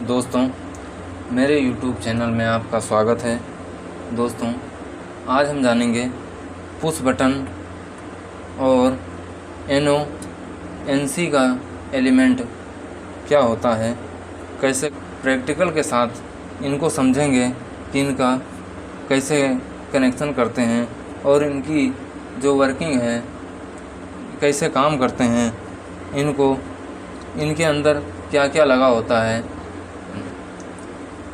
दोस्तों, मेरे YouTube channel में आपका स्वागत है। दोस्तों, आज हम जानेंगे पुश बटन और NONC का एलिमेंट क्या होता है, कैसे प्रैक्टिकल के साथ इनको समझेंगे कि इनका कैसे कनेक्शन करते हैं और इनकी जो वर्किंग है कैसे काम करते हैं, इनके अंदर क्या क्या लगा होता है।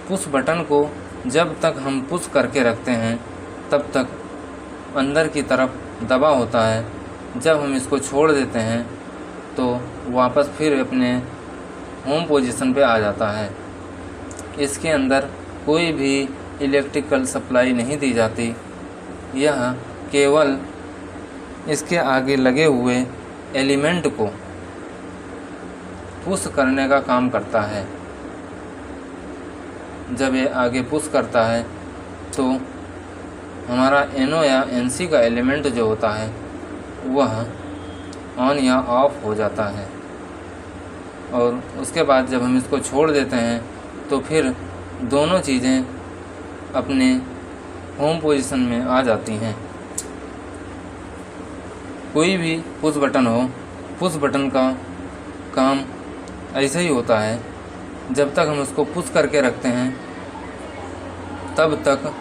पुश बटन को जब तक हम पुश करके रखते हैं तब तक अंदर की तरफ दबा होता है। जब हम इसको छोड़ देते हैं तो वापस फिर अपने होम पोजीशन पे आ जाता है। इसके अंदर कोई भी इलेक्ट्रिकल सप्लाई नहीं दी जाती। यह केवल इसके आगे लगे हुए एलिमेंट को पुश करने का काम करता है। जब ये आगे पुश करता है तो हमारा NO या NC का एलिमेंट जो होता है वह ऑन या ऑफ हो जाता है, और उसके बाद जब हम इसको छोड़ देते हैं तो फिर दोनों चीज़ें अपने होम पोजीशन में आ जाती हैं। कोई भी पुश बटन हो, पुश बटन का काम ऐसे ही होता है। जब तक हम उसको पुश करके रखते हैं तब तक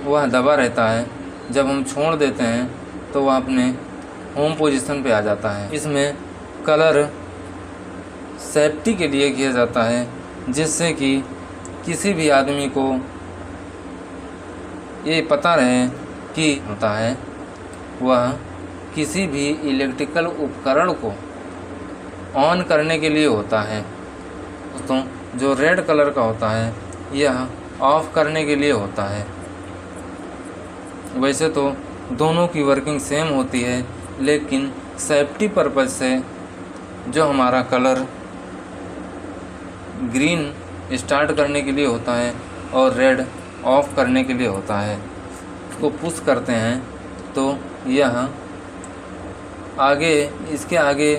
वह दबा रहता है। जब हम छोड़ देते हैं तो वह अपने होम पोजीशन पे आ जाता है। इसमें कलर सेफ्टी के लिए किया जाता है, जिससे कि किसी भी आदमी को ये पता रहे कि होता है वह किसी भी इलेक्ट्रिकल उपकरण को ऑन करने के लिए होता है। दोस्तों, जो रेड कलर का होता है यह ऑफ करने के लिए होता है। वैसे तो दोनों की वर्किंग सेम होती है, लेकिन सेफ्टी पर्पज़ से जो हमारा कलर ग्रीन स्टार्ट करने के लिए होता है और रेड ऑफ करने के लिए होता है, उसको पुश करते हैं तो यह आगे इसके आगे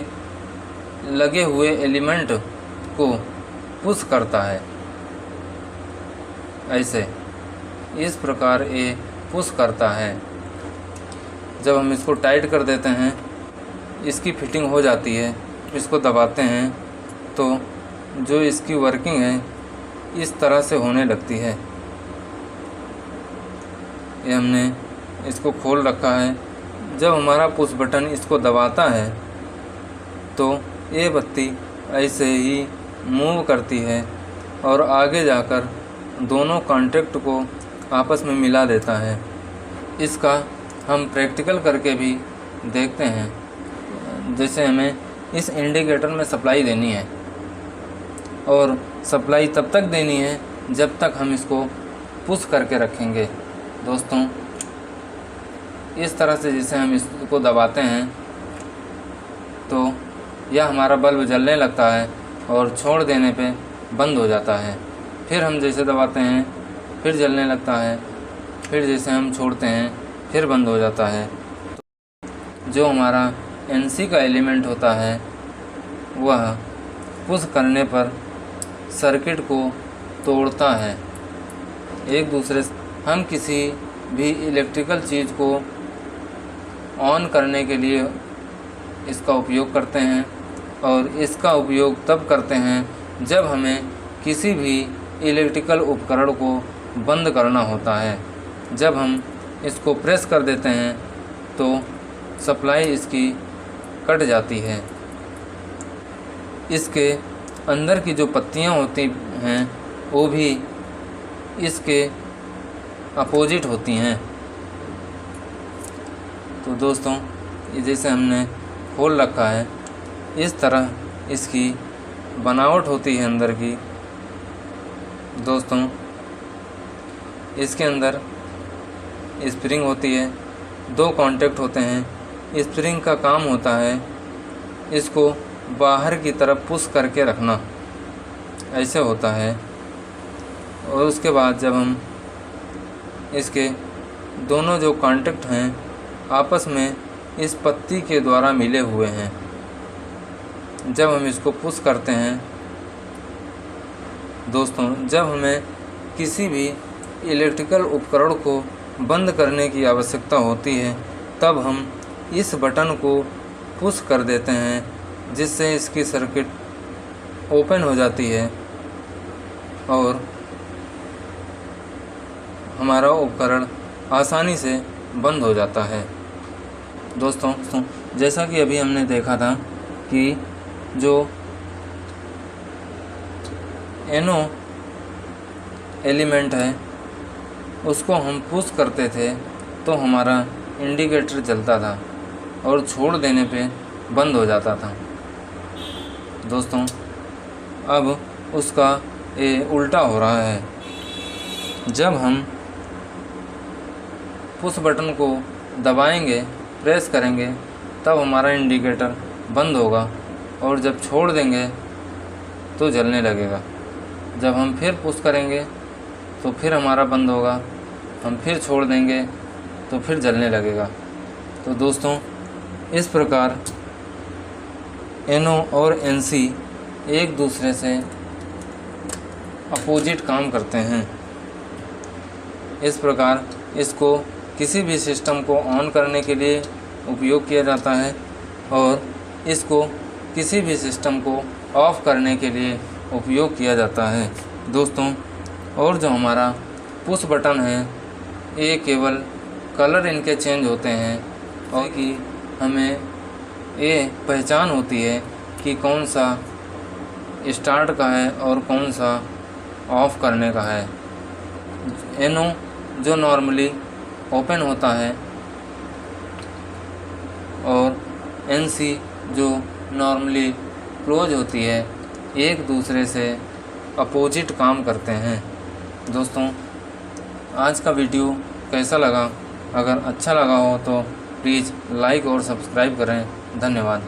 लगे हुए एलिमेंट को पुश करता है। ऐसे इस प्रकार ये पुश करता है। जब हम इसको टाइट कर देते हैं, इसकी फिटिंग हो जाती है, इसको दबाते हैं तो जो इसकी वर्किंग है इस तरह से होने लगती है। ये हमने इसको खोल रखा है। जब हमारा पुश बटन इसको दबाता है तो ये बत्ती ऐसे ही मूव करती है और आगे जाकर दोनों कॉन्टैक्ट को आपस में मिला देता है। इसका हम प्रैक्टिकल करके भी देखते हैं। जैसे हमें इस इंडिकेटर में सप्लाई देनी है, और सप्लाई तब तक देनी है जब तक हम इसको पुश करके रखेंगे। दोस्तों, इस तरह से जैसे हम इसको दबाते हैं तो यह हमारा बल्ब जलने लगता है और छोड़ देने पे बंद हो जाता है। फिर हम जैसे दबाते हैं फिर जलने लगता है, फिर जैसे हम छोड़ते हैं फिर बंद हो जाता है। तो जो हमारा NC का एलिमेंट होता है वह पुश करने पर सर्किट को तोड़ता है। एक दूसरे हम किसी भी इलेक्ट्रिकल चीज़ को ऑन करने के लिए इसका उपयोग करते हैं, और इसका उपयोग तब करते हैं जब हमें किसी भी इलेक्ट्रिकल उपकरण को बंद करना होता है। जब हम इसको प्रेस कर देते हैं तो सप्लाई इसकी कट जाती है। इसके अंदर की जो पत्तियां होती हैं वो भी इसके अपोजिट होती हैं। तो दोस्तों, ये जैसे हमने खोल रखा है इस तरह इसकी बनावट होती है अंदर की। दोस्तों, इसके अंदर स्प्रिंग होती है, दो कॉन्टैक्ट होते हैं। स्प्रिंग का काम होता है इसको बाहर की तरफ पुश करके रखना, ऐसे होता है। और उसके बाद जब हम इसके दोनों जो कॉन्टैक्ट हैं आपस में इस पत्ती के द्वारा मिले हुए हैं, जब हम इसको पुश करते हैं दोस्तों, जब हमें किसी भी इलेक्ट्रिकल उपकरण को बंद करने की आवश्यकता होती है तब हम इस बटन को पुश कर देते हैं, जिससे इसकी सर्किट ओपन हो जाती है और हमारा उपकरण आसानी से बंद हो जाता है। दोस्तों, जैसा कि अभी हमने देखा था कि जो NO एलिमेंट है उसको हम पुश करते थे तो हमारा इंडिकेटर जलता था और छोड़ देने पे बंद हो जाता था। दोस्तों, अब उसका उल्टा हो रहा है। जब हम पुश बटन को दबाएंगे, प्रेस करेंगे, तब हमारा इंडिकेटर बंद होगा और जब छोड़ देंगे तो जलने लगेगा। जब हम फिर पुश करेंगे तो फिर हमारा बंद होगा, हम फिर छोड़ देंगे तो फिर जलने लगेगा। तो दोस्तों, इस प्रकार NO और NC एक दूसरे से अपोजिट काम करते हैं। इस प्रकार इसको किसी भी सिस्टम को ऑन करने के लिए उपयोग किया जाता है और इसको किसी भी सिस्टम को ऑफ़ करने के लिए उपयोग किया जाता है। दोस्तों, और जो हमारा पुश बटन है ये केवल कलर इनके चेंज होते हैं और कि हमें ये पहचान होती है कि कौन सा स्टार्ट का है और कौन सा ऑफ़ करने का है। NO जो नॉर्मली ओपन होता है और NC जो नॉर्मली क्लोज होती है, एक दूसरे से अपोजिट काम करते हैं। दोस्तों, आज का वीडियो कैसा लगा? अगर अच्छा लगा हो तो प्लीज़ लाइक और सब्सक्राइब करें। धन्यवाद।